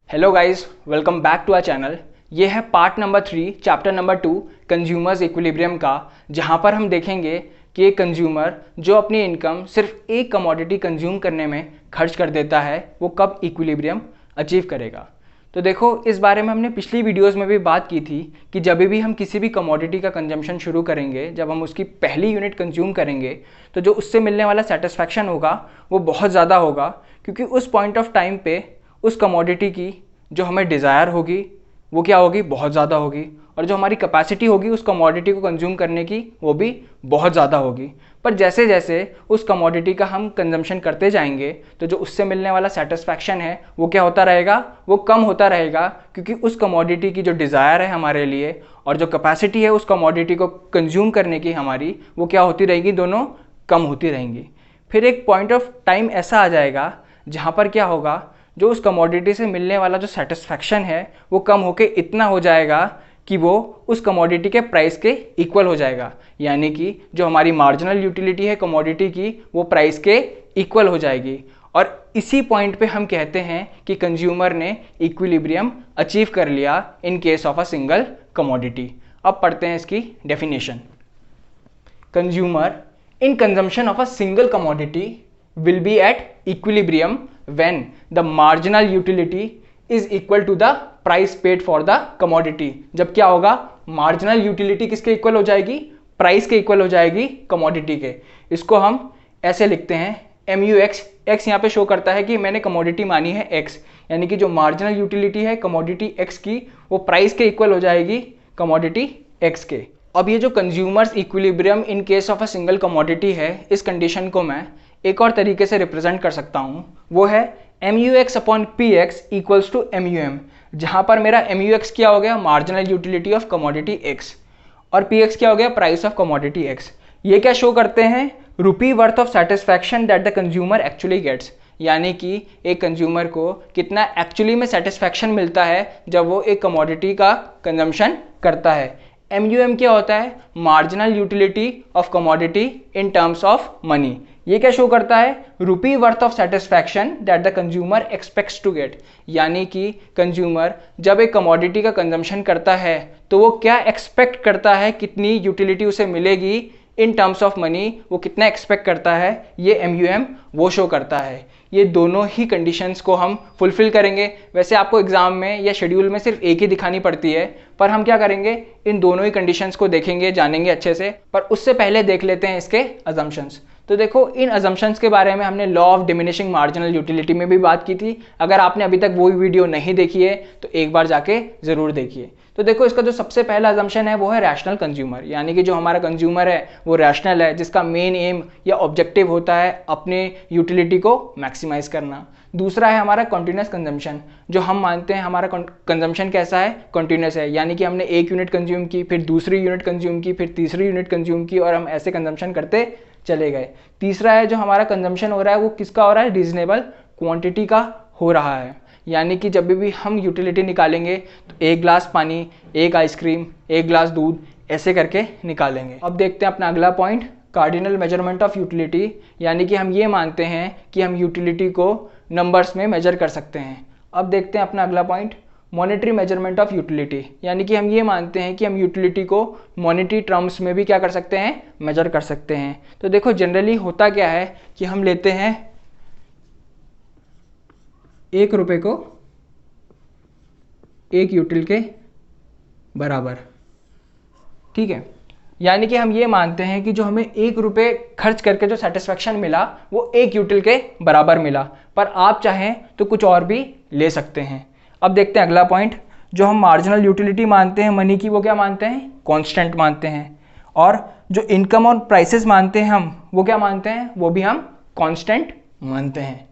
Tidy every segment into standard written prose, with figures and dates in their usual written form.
Hello guys, welcome back to our channel. ये है part number 3 chapter number 2 consumers equilibrium का, जहाँ पर हम देखेंगे कि एक कंज्यूमर जो अपनी इनकम सिर्फ एक कमोडिटी कंज्यूम करने में खर्च कर देता है वो कब इक्विलिब्रियम अचीव करेगा। तो देखो, इस बारे में हमने पिछली वीडियोस में भी बात की थी कि जब भी हम किसी भी कमोडिटी का कंजम्पशन शुरू करेंगे, जब हम उसकी पहली यूनिट कंज्यूम करेंगे तो जो उससे मिलने वाला सेटिस्फैक्शन होगा वो बहुत ज़्यादा होगा, क्योंकि उस पॉइंट ऑफ टाइम पे उस कमोडिटी की जो हमें डिज़ायर होगी वो क्या होगी, बहुत ज़्यादा होगी, और जो हमारी कैपेसिटी होगी उस कमोडिटी को कंज्यूम करने की वो भी बहुत ज़्यादा होगी। पर जैसे जैसे उस कमोडिटी का हम कंजम्पशन करते जाएंगे तो जो उससे मिलने वाला सेटिस्फैक्शन है वो क्या होता रहेगा, वो कम होता रहेगा, क्योंकि उस कमोडिटी की जो डिज़ायर है हमारे लिए और जो कैपेसिटी है उस कमोडिटी को कंज्यूम करने की हमारी, वो क्या होती रहेगी, दोनों कम होती रहेंगी। फिर एक पॉइंट ऑफ टाइम ऐसा आ जाएगा जहाँ पर क्या होगा, जो उस कमोडिटी से मिलने वाला जो सेटिस्फैक्शन है वो कम होके इतना हो जाएगा कि वो उस कमोडिटी के प्राइस के इक्वल हो जाएगा, यानी कि जो हमारी मार्जिनल यूटिलिटी है कमोडिटी की वो प्राइस के इक्वल हो जाएगी। और इसी पॉइंट पे हम कहते हैं कि कंज्यूमर ने इक्विलिब्रियम अचीव कर लिया in case of a single commodity. अब पढ़ते हैं इसकी definition. Consumer in consumption of a single commodity will be at equilibrium when the marginal utility is equal to the price paid for the commodity। जब क्या होगा, marginal utility किसके equal हो जाएगी, प्राइस के इक्वल हो जाएगी कमोडिटी के। इसको हम ऐसे लिखते हैं MUX। x यहाँ पे शो करता है कि मैंने कमोडिटी मानी है x, यानी कि जो मार्जिनल यूटिलिटी है कमोडिटी x की वो प्राइस के इक्वल हो जाएगी कमोडिटी x के। अब ये जो consumers equilibrium in case of a single commodity है, इस कंडीशन को मैं एक और तरीके से रिप्रेजेंट कर सकता हूँ, वो है MUX upon PX equals to MUM, जहाँ पर मेरा MUX क्या हो गया, marginal utility of commodity X, और PX क्या हो गया, प्राइस ऑफ कमोडिटी X। ये क्या शो करते हैं, rupee worth of satisfaction that the consumer actually gets, यानी कि एक कंज्यूमर को कितना एक्चुअली में सेटिस्फैक्शन मिलता है जब वो एक कमोडिटी का कंजम्पशन करता है। MUM क्या होता है, marginal utility of commodity in terms of money. ये क्या शो करता है, rupee worth of satisfaction that the consumer expects to get, यानी कि कंज्यूमर जब एक कमोडिटी का कंजम्पशन करता है तो वो क्या एक्सपेक्ट करता है, कितनी यूटिलिटी उसे मिलेगी इन टर्म्स ऑफ मनी, वो कितना एक्सपेक्ट करता है, ये MUM वो शो करता है। ये दोनों ही कंडीशंस को हम फुलफिल करेंगे। वैसे आपको एग्जाम में या शेड्यूल में सिर्फ एक ही दिखानी पड़ती है, पर हम क्या करेंगे, इन दोनों ही कंडीशंस को देखेंगे, जानेंगे अच्छे से। पर उससे पहले देख लेते हैं इसके अजम्पशंस। तो देखो, इन अजम्पशंस के बारे में हमने law of diminishing marginal utility में भी बात की थी। अगर आपने अभी तक वो वीडियो नहीं देखी है तो एक बार जाके ज़रूर देखिए। तो देखो, इसका जो सबसे पहला अजम्पशन है वो है रैशनल कंज्यूमर, यानी कि जो हमारा कंज्यूमर है वो रैशनल है, जिसका मेन एम या ऑब्जेक्टिव होता है अपने यूटिलिटी को मैक्सिमाइज करना। दूसरा है हमारा कॉन्टिन्यूस कंजम्पशन, जो हम मानते हैं हमारा कंजम्पशन कैसा है, कॉन्टिन्यूस है, यानी कि हमने एक यूनिट कंज्यूम की, फिर दूसरी यूनिट कंज्यूम की, फिर तीसरी यूनिट कंज्यूम की, और हम ऐसे कंजम्पशन करते चले गए। तीसरा है जो हमारा कंजम्पशन हो रहा है वो किसका हो रहा है, रीजनेबल क्वांटिटी का हो रहा है, यानी कि जब भी हम यूटिलिटी निकालेंगे तो एक गिलास पानी, एक आइसक्रीम, एक गिलास दूध, ऐसे करके निकालेंगे। अब देखते हैं अपना अगला point, cardinal measurement of utility, यानी कि हम ये मानते हैं कि हम यूटिलिटी को नंबर्स में मेजर कर सकते हैं। अब देखते हैं अपना अगला point, monetary measurement of utility, यानी कि हम ये मानते हैं कि हम यूटिलिटी को मॉनेटरी टर्म्स में भी क्या कर सकते हैं, मेजर कर सकते हैं। तो देखो, जनरली होता क्या है कि हम लेते हैं 1 रुपये को 1 यूटिल के बराबर, ठीक है, यानी कि हम ये मानते हैं कि जो हमें 1 रुपये खर्च करके जो सेटिस्फैक्शन मिला वो 1 यूटिल के बराबर मिला, पर आप चाहें तो कुछ और भी ले सकते हैं। अब देखते हैं अगला पॉइंट, जो हम मार्जिनल यूटिलिटी मानते हैं मनी की, वो क्या मानते हैं, कांस्टेंट मानते हैं, और जो इनकम और प्राइसेस मानते हैं हम, वो क्या मानते हैं, वो भी हम कांस्टेंट मानते हैं।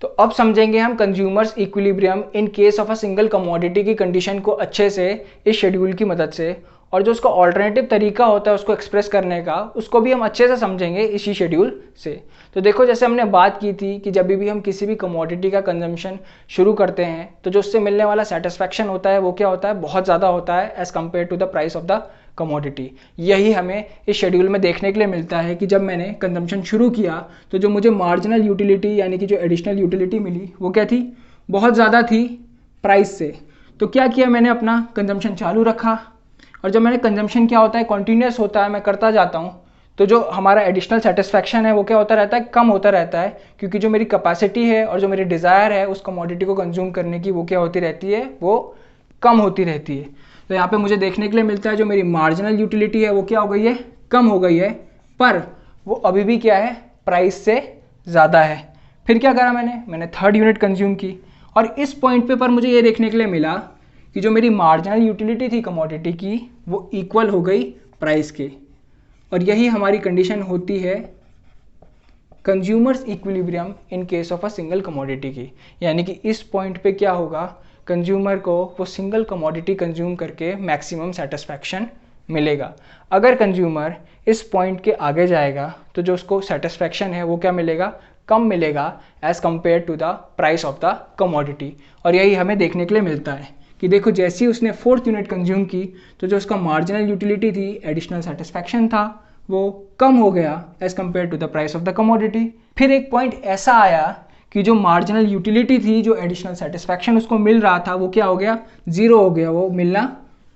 तो अब समझेंगे हम consumers equilibrium in case of a single commodity की कंडीशन को अच्छे से इस शेड्यूल की मदद से, और जो उसका ऑल्टरनेटिव तरीका होता है उसको एक्सप्रेस करने का, उसको भी हम अच्छे से समझेंगे इसी शेड्यूल से। तो देखो, जैसे हमने बात की थी कि जब भी हम किसी भी कमोडिटी का कंजम्पशन शुरू करते हैं तो जो उससे मिलने वाला सेटिस्फैक्शन होता है वो क्या होता है, बहुत ज़्यादा होता है as compare to the price of the commodity. यही हमें इस शेड्यूल में देखने के लिए मिलता है कि जब मैंने कंजम्पशन शुरू किया तो जो मुझे मार्जिनल यूटिलिटी यानी कि जो एडिशनल यूटिलिटी मिली वो क्या थी, बहुत ज़्यादा थी प्राइस से। तो क्या किया मैंने, अपना कंजम्पशन चालू रखा, और जब मैंने कंजम्पशन क्या होता है कॉन्टीन्यूस होता है, मैं करता जाता हूँ, तो जो हमारा एडिशनल सेटिस्फैक्शन है वो क्या होता रहता है, कम होता रहता है, क्योंकि जो मेरी कैपेसिटी है और जो मेरी डिज़ायर है उस कमोडिटी को कंज्यूम करने की वो क्या होती रहती है, वो कम होती रहती है। तो यहाँ पे मुझे देखने के लिए मिलता है जो मेरी मार्जिनल यूटिलिटी है वो क्या हो गई है, कम हो गई है, पर वो अभी भी क्या है, प्राइस से ज़्यादा है। फिर क्या करा मैंने थर्ड यूनिट कंज्यूम की, और इस पॉइंट पे पर मुझे ये देखने के लिए मिला कि जो मेरी मार्जिनल यूटिलिटी थी कमोडिटी की वो इक्वल हो गई प्राइस के। और यही हमारी कंडीशन होती है consumers equilibrium in case of a single commodity की। यानी कि इस पॉइंट पे क्या होगा, कंज्यूमर को वो सिंगल कमोडिटी कंज्यूम करके मैक्सिमम सेटिस्फैक्शन मिलेगा। अगर कंज्यूमर इस पॉइंट के आगे जाएगा तो जो उसको सेटिस्फैक्शन है वो क्या मिलेगा, कम मिलेगा as compare to the price of the commodity. और यही हमें देखने के लिए मिलता है कि देखो जैसे ही उसने फोर्थ यूनिट कंज्यूम की तो जो उसका मार्जिनल यूटिलिटी थी, एडिशनल सेटिस्फैक्शन था, वो कम हो गया as compare to the price of the commodity. फिर एक पॉइंट ऐसा आया कि जो मार्जिनल यूटिलिटी थी, जो एडिशनल सेटिस्फैक्शन उसको मिल रहा था, वो क्या हो गया, ज़ीरो हो गया, वो मिलना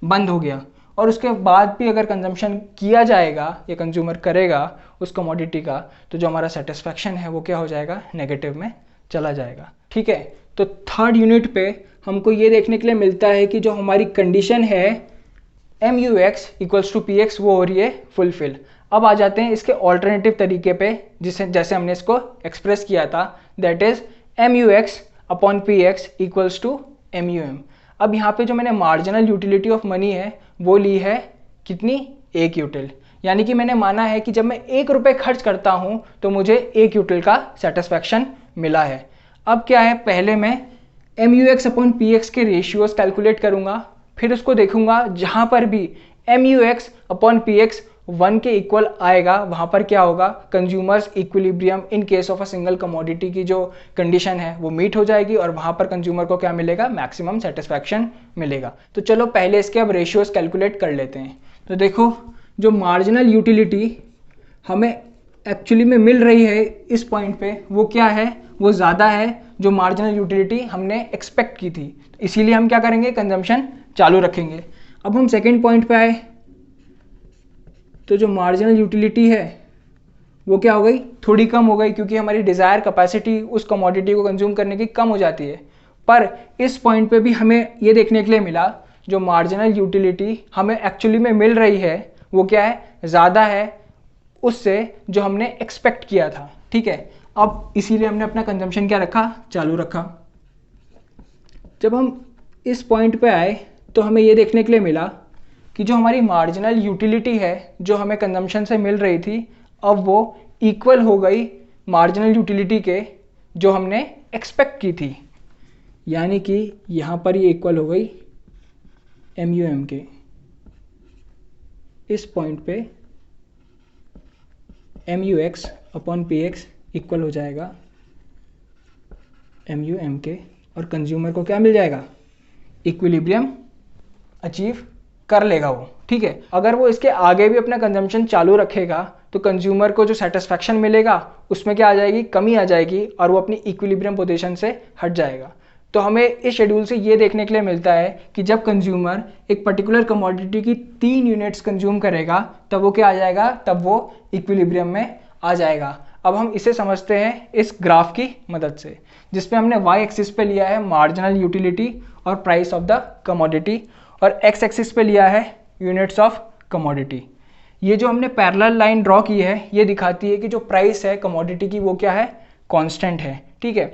बंद हो गया। और उसके बाद भी अगर कंजम्पशन किया जाएगा या कंज्यूमर करेगा उस कमोडिटी का, तो जो हमारा सेटिस्फैक्शन है वो क्या हो जाएगा, नेगेटिव में चला जाएगा। ठीक है, तो थर्ड यूनिट पे हमको ये देखने के लिए मिलता है कि जो हमारी कंडीशन है MUX इक्वल्स टू PX वो हो रही है फुलफिल। अब आ जाते हैं इसके ऑल्टरनेटिव तरीके पे, जिसे जैसे हमने इसको एक्सप्रेस किया था, that is MUX upon PX equals to MUM। अब यहाँ पे जो मैंने मार्जिनल यूटिलिटी ऑफ मनी है वो ली है कितनी, 1 यूटिल। यानी कि मैंने माना है कि जब मैं 1 रुपये खर्च करता हूँ तो मुझे 1 यूटिल का सेटिस्फैक्शन मिला है। अब क्या है, पहले मैं MUX अपॉन PX के रेशियोज कैलकुलेट करूँगा, फिर उसको देखूंगा जहाँ पर भी MUX अपॉन PX 1 के इक्वल आएगा वहाँ पर क्या होगा, consumers equilibrium in case of a single commodity की जो कंडीशन है वो मीट हो जाएगी, और वहाँ पर कंज्यूमर को क्या मिलेगा, मैक्सिमम सेटिस्फैक्शन मिलेगा। तो चलो पहले इसके अब रेशियोज कैलकुलेट कर लेते हैं। तो देखो जो मार्जिनल यूटिलिटी हमें एक्चुअली में मिल रही है इस पॉइंट पे वो क्या है, वो ज़्यादा है जो मार्जिनल यूटिलिटी हमने एक्सपेक्ट की थी, इसीलिए हम क्या करेंगे, कंजम्पशन चालू रखेंगे। अब हम सेकेंड पॉइंट पे आए तो जो मार्जिनल यूटिलिटी है वो क्या हो गई, थोड़ी कम हो गई, क्योंकि हमारी डिज़ायर कैपेसिटी उस कमोडिटी को कंज्यूम करने की कम हो जाती है। पर इस पॉइंट पे भी हमें ये देखने के लिए मिला जो मार्जिनल यूटिलिटी हमें एक्चुअली में मिल रही है वो क्या है, ज़्यादा है उससे जो हमने एक्सपेक्ट किया था। ठीक है, अब इसीलिए हमने अपना कंजम्पशन क्या रखा, चालू रखा। जब हम इस पॉइंट पे आए तो हमें ये देखने के लिए मिला कि जो हमारी मार्जिनल यूटिलिटी है जो हमें कंजम्पशन से मिल रही थी, अब वो इक्वल हो गई मार्जिनल यूटिलिटी के जो हमने एक्सपेक्ट की थी। यानी कि यहाँ पर ये इक्वल हो गई MUM के। इस पॉइंट पे MUX अपॉन PX इक्वल हो जाएगा MUM के, और कंज्यूमर को क्या मिल जाएगा, इक्विलिब्रियम अचीव कर लेगा वो। ठीक है, अगर वो इसके आगे भी अपना कंजम्पशन चालू रखेगा तो कंज्यूमर को जो सेटिस्फैक्शन मिलेगा उसमें क्या आ जाएगी, कमी आ जाएगी, और वो अपनी इक्विलिब्रियम पोजीशन से हट जाएगा। तो हमें इस शेड्यूल से ये देखने के लिए मिलता है कि जब कंज्यूमर एक पर्टिकुलर कमोडिटी की 3 यूनिट्स कंज्यूम करेगा तब वो क्या आ जाएगा, तब वो इक्विलिब्रियम में आ जाएगा। अब हम इसे समझते हैं इस ग्राफ की मदद से, जिसमें हमने y एक्सिस पे लिया है मार्जिनल यूटिलिटी और प्राइस ऑफ द कमोडिटी, और x एक्सिस पे लिया है यूनिट्स ऑफ कमोडिटी। ये जो हमने पैरेलल लाइन ड्रॉ की है ये दिखाती है कि जो प्राइस है कमोडिटी की वो क्या है, कांस्टेंट है। ठीक है,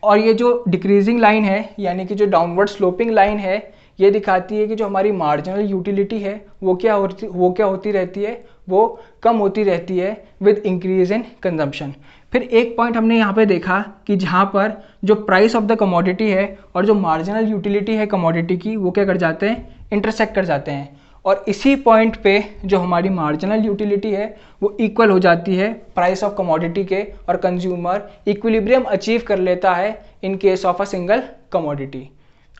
और ये जो डिक्रीजिंग लाइन है यानी कि जो डाउनवर्ड स्लोपिंग लाइन है ये दिखाती है कि जो हमारी मार्जिनल यूटिलिटी है वो क्या होती रहती है, वो कम होती रहती है विद इंक्रीज इन कंजम्पशन। फिर एक पॉइंट हमने यहाँ पे देखा कि जहाँ पर जो प्राइस ऑफ द कमोडिटी है और जो मार्जिनल यूटिलिटी है कमोडिटी की वो क्या कर जाते हैं, इंटरसेक्ट कर जाते हैं, और इसी पॉइंट पे जो हमारी मार्जिनल यूटिलिटी है वो इक्वल हो जाती है प्राइस ऑफ कमोडिटी के, और कंज्यूमर इक्विलिब्रियम अचीव कर लेता है in case of a single commodity.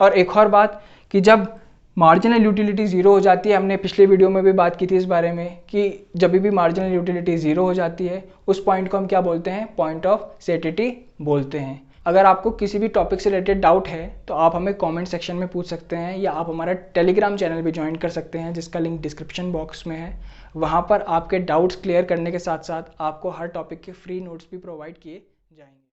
और एक और बात कि जब मार्जिनल यूटिलिटी ज़ीरो हो जाती है, हमने पिछले वीडियो में भी बात की थी इस बारे में कि जब भी मार्जिनल यूटिलिटी ज़ीरो हो जाती है उस पॉइंट को हम क्या बोलते हैं, पॉइंट ऑफ सेटिटी बोलते हैं। अगर आपको किसी भी टॉपिक से रिलेटेड डाउट है तो आप हमें कमेंट सेक्शन में पूछ सकते हैं, या आप हमारा टेलीग्राम चैनल भी ज्वाइन कर सकते हैं जिसका लिंक डिस्क्रिप्शन बॉक्स में है। वहाँ पर आपके डाउट्स क्लियर करने के साथ साथ आपको हर टॉपिक के फ्री नोट्स भी प्रोवाइड किए जाएंगे।